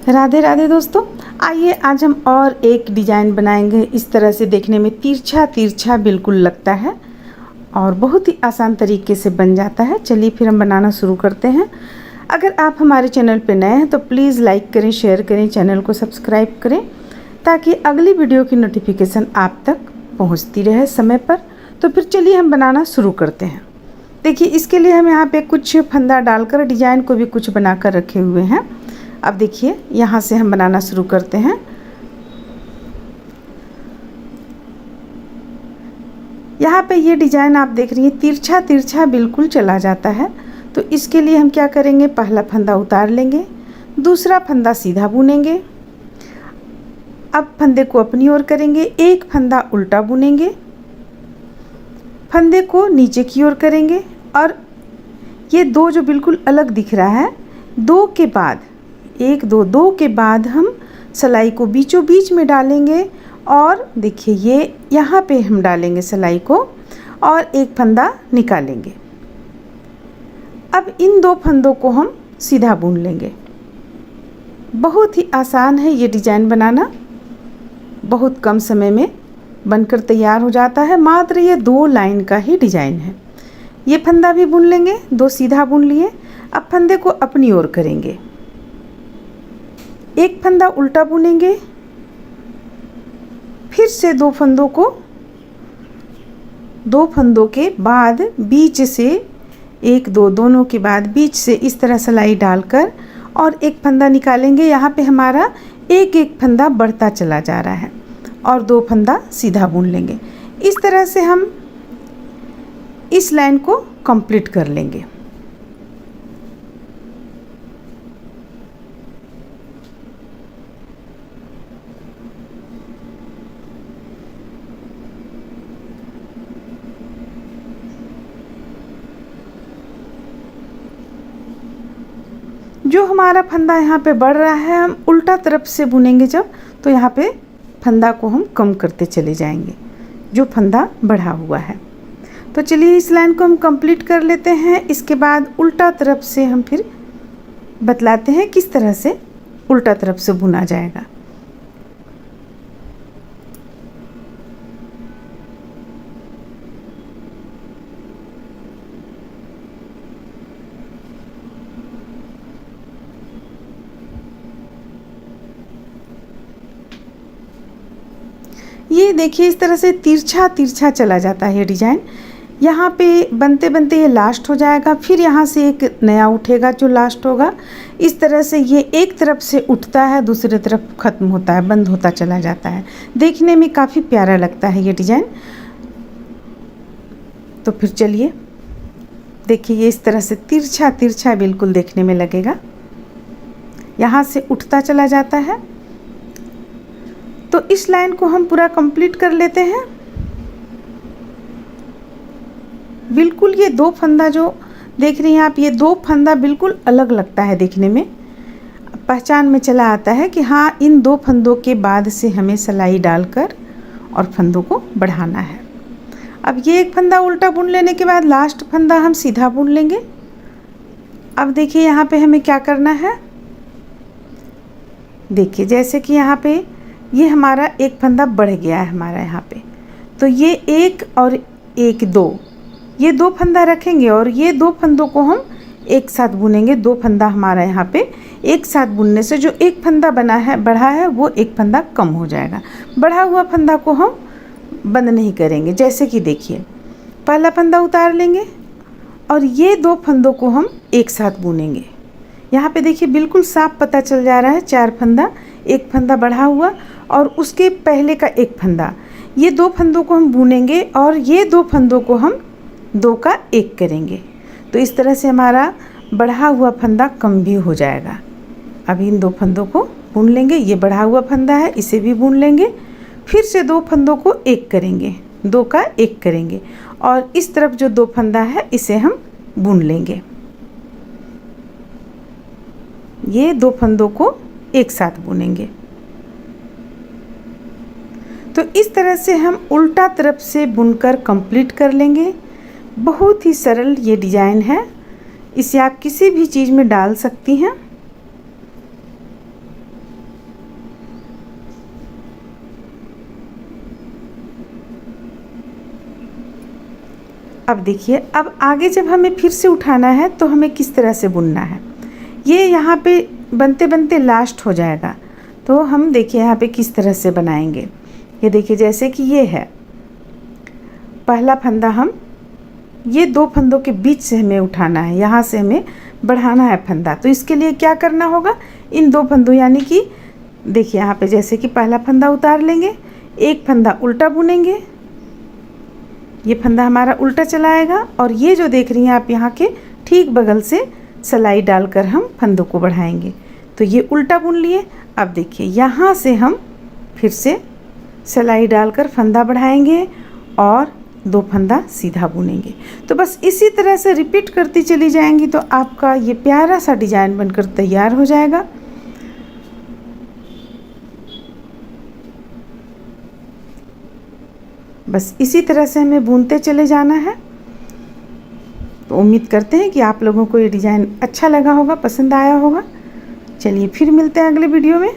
राधे राधे दोस्तों, आइए आज हम और एक डिज़ाइन बनाएंगे। इस तरह से देखने में तिरछा तिरछा बिल्कुल लगता है और बहुत ही आसान तरीके से बन जाता है। चलिए फिर हम बनाना शुरू करते हैं। अगर आप हमारे चैनल पर नए हैं तो प्लीज़ लाइक करें, शेयर करें, चैनल को सब्सक्राइब करें ताकि अगली वीडियो की नोटिफिकेशन आप तक पहुँचती रहे समय पर। तो फिर चलिए हम बनाना शुरू करते हैं। देखिए, इसके लिए हम यहाँ पे कुछ फंदा डालकर डिज़ाइन को भी कुछ बनाकर रखे हुए हैं। अब देखिए, यहाँ से हम बनाना शुरू करते हैं। यहाँ पे ये डिज़ाइन आप देख रही हैं तिरछा तिरछा बिल्कुल चला जाता है। तो इसके लिए हम क्या करेंगे, पहला फंदा उतार लेंगे, दूसरा फंदा सीधा बुनेंगे। अब फंदे को अपनी ओर करेंगे, एक फंदा उल्टा बुनेंगे, फंदे को नीचे की ओर करेंगे और ये दो जो बिल्कुल अलग दिख रहा है, दो के बाद एक दो के बाद हम सिलाई को बीचों बीच में डालेंगे और देखिए ये यहाँ पे हम डालेंगे सिलाई को और एक फंदा निकालेंगे। अब इन दो फंदों को हम सीधा बुन लेंगे। बहुत ही आसान है ये डिज़ाइन बनाना, बहुत कम समय में बनकर तैयार हो जाता है। मात्र ये 2 लाइन का ही डिज़ाइन है। ये फंदा भी बुन लेंगे, 2 सीधा बुन लिए। अब फंदे को अपनी ओर करेंगे, एक फंदा उल्टा बुनेंगे, फिर से 2 फंदों के बाद बीच से एक दो दोनों के बाद बीच से इस तरह सिलाई डालकर और एक फंदा निकालेंगे। यहाँ पे हमारा एक एक फंदा बढ़ता चला जा रहा है और 2 फंदा सीधा बुन लेंगे। इस तरह से हम इस लाइन को कंप्लीट कर लेंगे। जो हमारा फंदा यहाँ पे बढ़ रहा है, हम उल्टा तरफ से बुनेंगे जब, तो यहाँ पे फंदा को हम कम करते चले जाएंगे जो फंदा बढ़ा हुआ है। तो चलिए इस लाइन को हम कंप्लीट कर लेते हैं। इसके बाद उल्टा तरफ से हम फिर बतलाते हैं किस तरह से उल्टा तरफ से बुना जाएगा। ये देखिए इस तरह से तिरछा तिरछा चला जाता है ये डिज़ाइन। यहाँ पे बनते बनते ये लास्ट हो जाएगा, फिर यहाँ से एक नया उठेगा जो लास्ट होगा। इस तरह से ये एक तरफ से उठता है, दूसरी तरफ ख़त्म होता है, बंद होता चला जाता है। देखने में काफ़ी प्यारा लगता है ये डिज़ाइन। तो फिर चलिए देखिए, ये इस तरह से तिरछा तिरछा बिल्कुल देखने में लगेगा, यहाँ से उठता चला जाता है। तो इस लाइन को हम पूरा कंप्लीट कर लेते हैं। बिल्कुल ये 2 फंदा जो देख रही हैं आप, ये 2 फंदा बिल्कुल अलग लगता है देखने में। पहचान में चला आता है कि हाँ, इन 2 फंदों के बाद से हमें सिलाई डालकर और फंदों को बढ़ाना है। अब ये एक फंदा उल्टा बुन लेने के बाद लास्ट फंदा हम सीधा बुन लेंगे। अब देखिए यहाँ पे हमें क्या करना है। देखिए जैसे कि यहाँ पे ये हमारा एक फंदा बढ़ गया है हमारा यहाँ पे, तो ये एक और एक 2, ये 2 फंदा रखेंगे और ये 2 फंदों को हम एक साथ बुनेंगे। 2 फंदा हमारा यहाँ पे एक साथ बुनने से जो एक फंदा बना है बढ़ा है वो एक फंदा कम हो जाएगा। बढ़ा हुआ फंदा को हम बंद नहीं करेंगे। जैसे कि देखिए, पहला फंदा उतार लेंगे और ये 2 फंदों को हम एक साथ बुनेंगे। यहाँ पे देखिए बिल्कुल साफ पता चल जा रहा है, 4 फंदा, एक फंदा बढ़ा हुआ और उसके पहले का एक फंदा, ये 2 फंदों को हम बुनेंगे और ये 2 फंदों को हम 2 का 1 करेंगे। तो इस तरह से हमारा बढ़ा हुआ फंदा कम भी हो जाएगा। अब इन 2 फंदों को बुन लेंगे। ये बढ़ा हुआ फंदा है, इसे भी बुन लेंगे। फिर से 2 फंदों को 1 करेंगे, 2 का 1 करेंगे और इस तरफ जो 2 फंदा है इसे हम बुन लेंगे। ये 2 फंदों को एक साथ बुनेंगे। तो इस तरह से हम उल्टा तरफ से बुनकर कंप्लीट कर लेंगे। बहुत ही सरल ये डिज़ाइन है, इसे आप किसी भी चीज़ में डाल सकती हैं। अब देखिए, अब आगे जब हमें फिर से उठाना है तो हमें किस तरह से बुनना है। ये यहाँ पे बनते बनते लास्ट हो जाएगा, तो हम देखिए यहाँ पे किस तरह से बनाएंगे। ये देखिए, जैसे कि ये है पहला फंदा, हम ये 2 फंदों के बीच से हमें उठाना है, यहाँ से हमें बढ़ाना है फंदा। तो इसके लिए क्या करना होगा, इन 2 फंदों यानी कि देखिए यहाँ पे जैसे कि पहला फंदा उतार लेंगे, एक फंदा उल्टा बुनेंगे, ये फंदा हमारा उल्टा चला आएगा, और ये जो देख रही हैं आप यहाँ के ठीक बगल से सिलाई डालकर हम फंदों को बढ़ाएंगे। तो ये उल्टा बुन लिए। अब देखिए यहाँ से हम फिर से सिलाई डालकर फंदा बढ़ाएंगे और 2 फंदा सीधा बुनेंगे। तो बस इसी तरह से रिपीट करती चली जाएंगी तो आपका ये प्यारा सा डिजाइन बनकर तैयार हो जाएगा। बस इसी तरह से हमें बुनते चले जाना है। तो उम्मीद करते हैं कि आप लोगों को ये डिज़ाइन अच्छा लगा होगा, पसंद आया होगा। चलिए फिर मिलते हैं अगले वीडियो में।